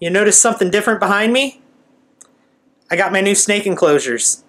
You notice something different behind me? I got my new snake enclosures.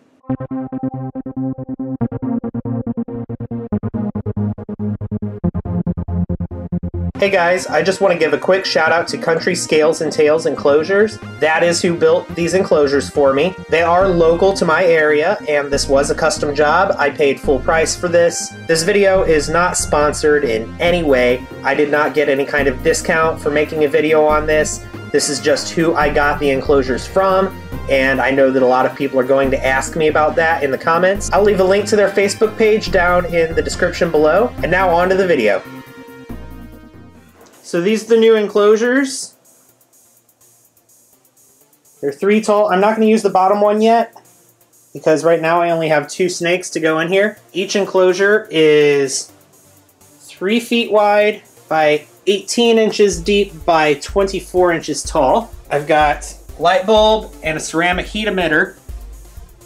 Hey guys, I just want to give a quick shout out to Country Scales and Tails Enclosures. That is who built these enclosures for me. They are local to my area, and this was a custom job. I paid full price for this. This video is not sponsored in any way. I did not get any kind of discount for making a video on this. This is just who I got the enclosures from, and I know that a lot of people are going to ask me about that in the comments. I'll leave a link to their Facebook page down in the description below. And now on to the video. So these are the new enclosures. They're 3 tall. I'm not going to use the bottom one yet because right now I only have 2 snakes to go in here. Each enclosure is 3 feet wide by 18 inches deep by 24 inches tall. I've got a light bulb and a ceramic heat emitter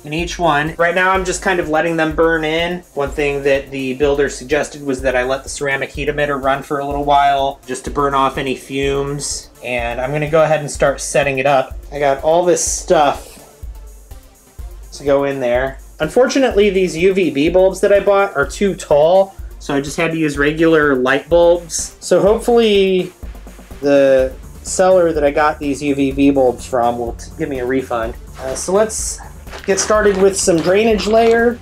in each one. Right now I'm just kind of letting them burn in. One thing that the builder suggested was that I let the ceramic heat emitter run for a little while just to burn off any fumes. And I'm gonna go ahead and start setting it up. I got all this stuff to go in there. Unfortunately, these UVB bulbs that I bought are too tall, so I just had to use regular light bulbs. So hopefully the seller that I got these UVB bulbs from will give me a refund. So let's get started with some drainage layer.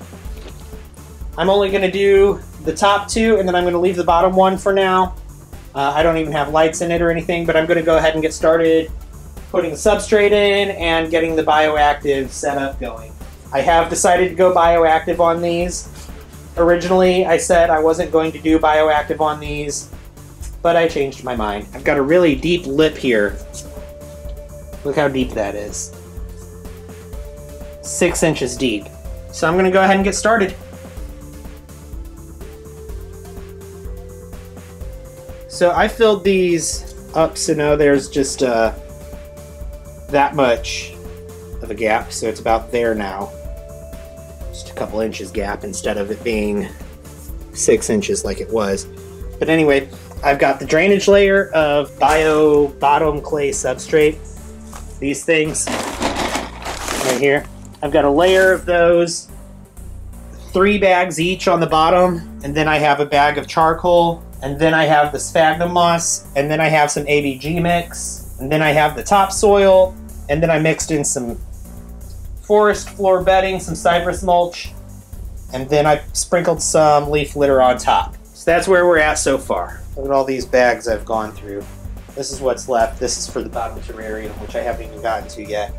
I'm only going to do the top 2, and then I'm going to leave the bottom one for now. I don't even have lights in it or anything, but I'm going to go ahead and get started putting the substrate in and getting the bioactive setup going. I have decided to go bioactive on these. Originally, I said I wasn't going to do bioactive on these, but I changed my mind. I've got a really deep lip here. Look how deep that is. 6 inches deep. So I'm going to go ahead and get started. So I filled these up so now there's just that much of a gap, so it's about there now. Just a couple inches gap instead of it being 6 inches like it was. But anyway, I've got the drainage layer of bio bottom clay substrate. These things right here. I've got a layer of those, 3 bags each on the bottom, and then I have a bag of charcoal, and then I have the sphagnum moss, and then I have some ABG mix, and then I have the topsoil, and then I mixed in some forest floor bedding, some cypress mulch, and then I sprinkled some leaf litter on top. So that's where we're at so far. Look at all these bags I've gone through. This is what's left. This is for the bottom terrarium, which I haven't even gotten to yet.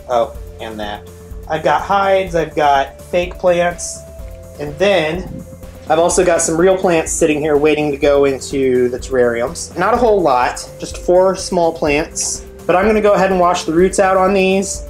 Oh, and that. I've got hides, I've got fake plants, and then I've also got some real plants sitting here waiting to go into the terrariums. Not a whole lot, just 4 small plants, but I'm going to go ahead and wash the roots out on these.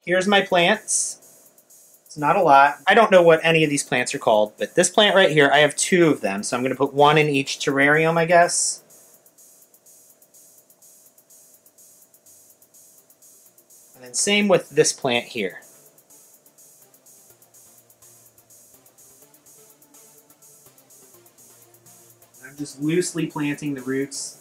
Here's my plants. It's not a lot. I don't know what any of these plants are called, but this plant right here, I have 2 of them, so I'm going to put 1 in each terrarium, I guess. And then same with this plant here. I'm just loosely planting the roots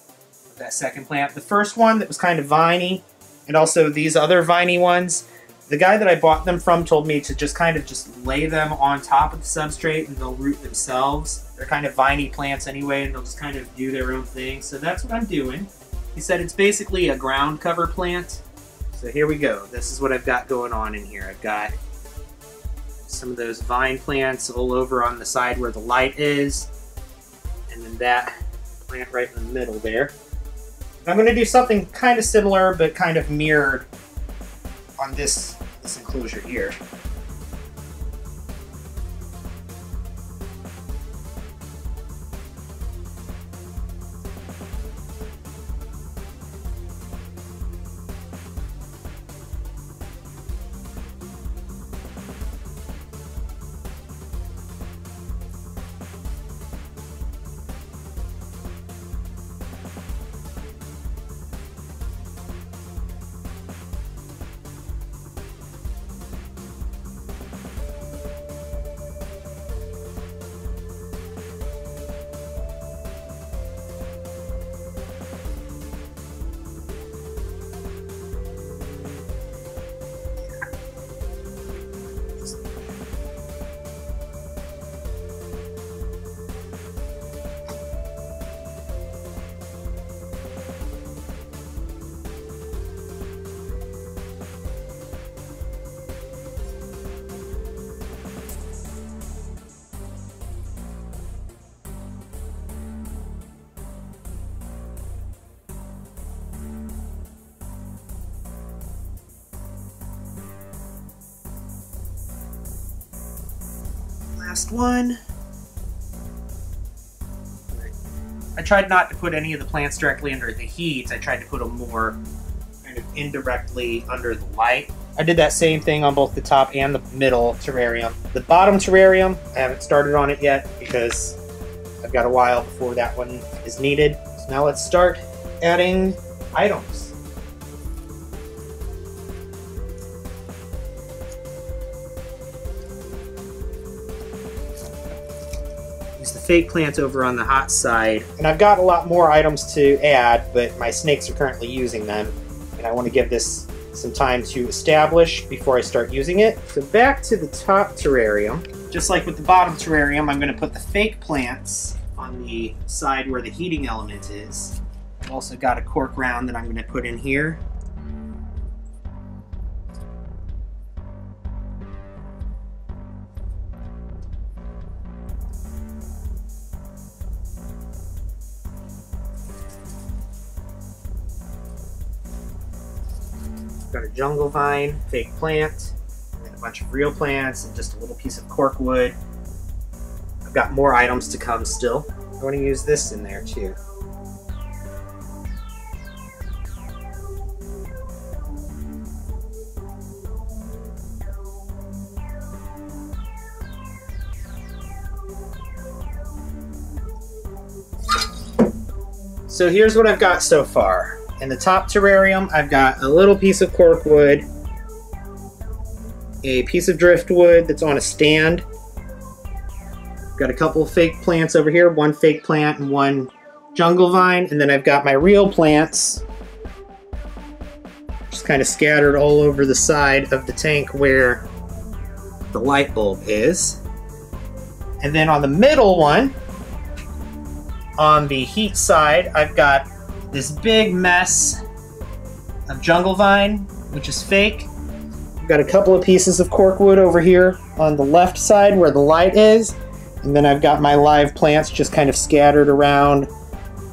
of that second plant. The first one that was kind of viney, and also these other viney ones, the guy that I bought them from told me to just kind of just lay them on top of the substrate and they'll root themselves. They're kind of viney plants anyway, and they'll just kind of do their own thing. So that's what I'm doing. He said it's basically a ground cover plant. So here we go. This is what I've got going on in here. I've got some of those vine plants all over on the side where the light is. and then that plant right in the middle there. And I'm going to do something kind of similar, but kind of mirrored on this enclosure here. Last one. I tried not to put any of the plants directly under the heat. I tried to put them more kind of indirectly under the light. I did that same thing on both the top and the middle terrarium. The bottom terrarium, I haven't started on it yet because I've got a while before that one is needed. So now let's start adding items. The fake plant over on the hot side, and I've got a lot more items to add, but my snakes are currently using them, and I want to give this some time to establish before I start using it. So back to the top terrarium. Just like with the bottom terrarium, I'm going to put the fake plants on the side where the heating element is. I've also got a cork round that I'm going to put in here. Got a jungle vine, fake plant, and a bunch of real plants, and just a little piece of cork wood. I've got more items to come still. I want to use this in there too. So here's what I've got so far. In the top terrarium, I've got a little piece of cork wood, a piece of driftwood that's on a stand. Got a couple of fake plants over here, one fake plant and one jungle vine, and then I've got my real plants just kind of scattered all over the side of the tank where the light bulb is. And then on the middle one, on the heat side, I've got this big mess of jungle vine, which is fake. I've got a couple of pieces of corkwood over here on the left side where the light is, and then I've got my live plants just kind of scattered around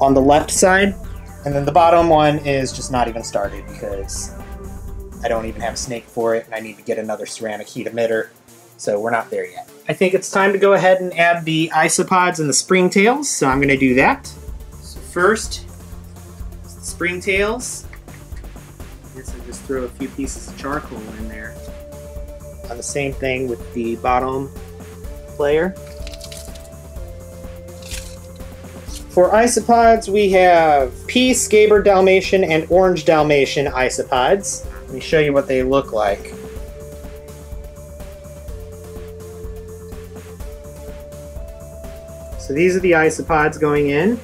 on the left side. And then the bottom one is just not even started because I don't even have a snake for it, and I need to get another ceramic heat emitter, so we're not there yet. I think it's time to go ahead and add the isopods and the springtails, so I'm going to do that. So first, springtails. I guess I just throw a few pieces of charcoal in there. On the same thing with the bottom layer. For isopods, we have Peace, Gaber Dalmatian, and Orange Dalmatian isopods. Let me show you what they look like. So these are the isopods going in.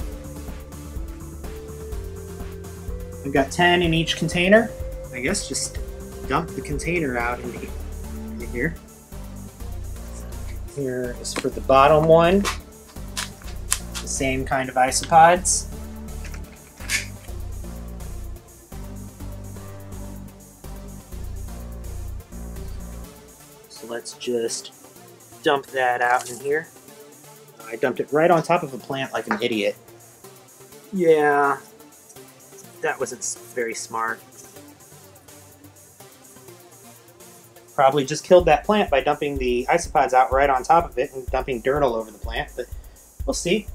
I've got 10 in each container. I guess just dump the container out into here. Here is for the bottom one. The same kind of isopods. So let's just dump that out in here. I dumped it right on top of a plant like an idiot. Yeah, that wasn't very smart. Probably just killed that plant by dumping the isopods out right on top of it and dumping dirt all over the plant, but we'll see.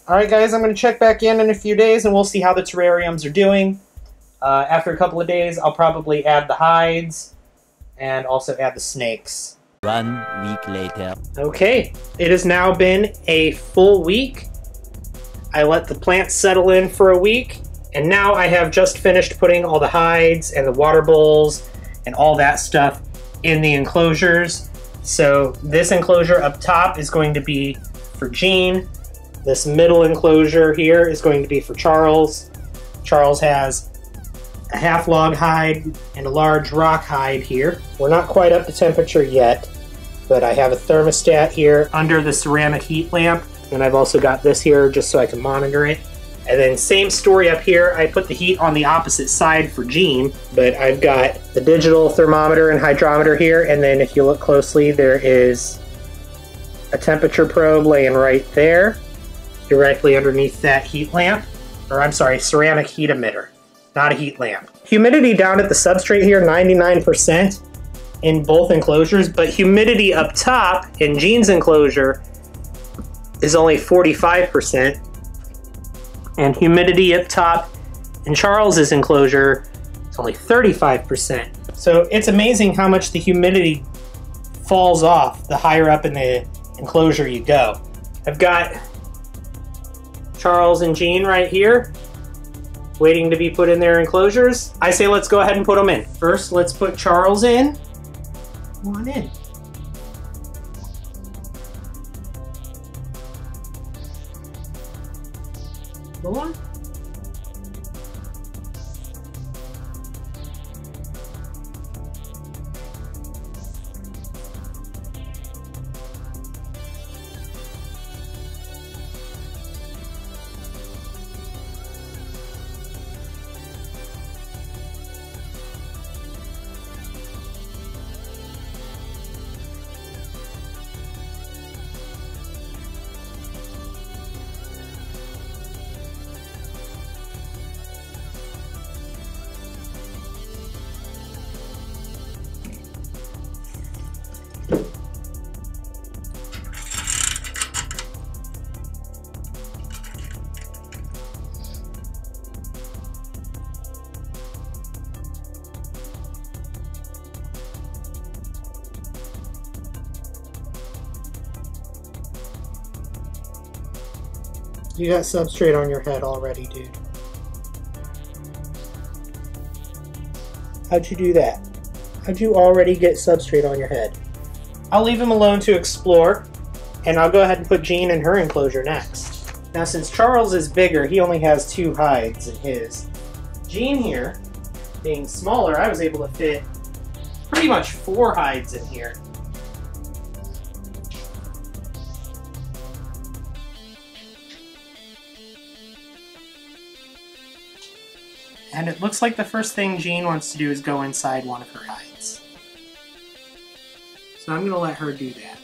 Alright guys, I'm going to check back in a few days and we'll see how the terrariums are doing. After a couple of days, I'll probably add the hides and also add the snakes. 1 week later. Okay, it has now been a full week. I let the plants settle in for a week, and now I have just finished putting all the hides and the water bowls and all that stuff in the enclosures. So this enclosure up top is going to be for Jean. This middle enclosure here is going to be for Charles. Charles has a half log hide and a large rock hide here. We're not quite up to temperature yet, but I have a thermostat here under the ceramic heat lamp, and I've also got this here just so I can monitor it. And then same story up here, I put the heat on the opposite side for Jean, but I've got the digital thermometer and hydrometer here, and then if you look closely, there is a temperature probe laying right there, directly underneath that heat lamp, or I'm sorry, ceramic heat emitter, not a heat lamp. Humidity down at the substrate here, 99% in both enclosures, but humidity up top in Jean's enclosure is only 45%, and humidity up top in Charles's enclosure is only 35%. So it's amazing how much the humidity falls off the higher up in the enclosure you go. I've got Charles and Jean right here, waiting to be put in their enclosures. I say let's go ahead and put them in. First, let's put Charles in. Come on in. Go on. You got substrate on your head already, dude. How'd you do that? How'd you already get substrate on your head? I'll leave him alone to explore, and I'll go ahead and put Jean in her enclosure next. Now since Charles is bigger, he only has 2 hides in his. Jean here, being smaller, I was able to fit pretty much 4 hides in here. And it looks like the first thing Jean wants to do is go inside one of her hides. So I'm going to let her do that.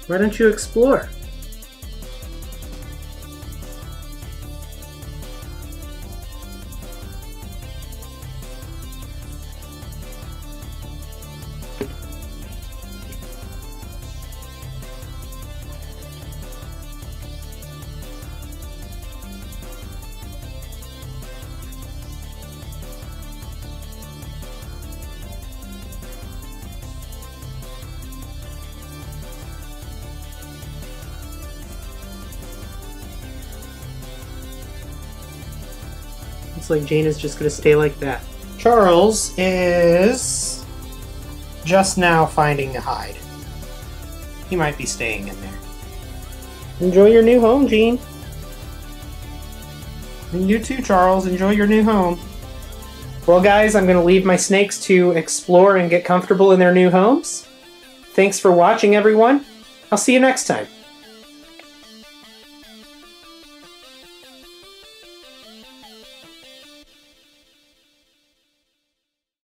Why don't you explore? Looks like Jane is just going to stay like that. Charles is just now finding a hide. He might be staying in there. Enjoy your new home, Jean. And you too, Charles. Enjoy your new home. Well, guys, I'm going to leave my snakes to explore and get comfortable in their new homes. Thanks for watching, everyone. I'll see you next time.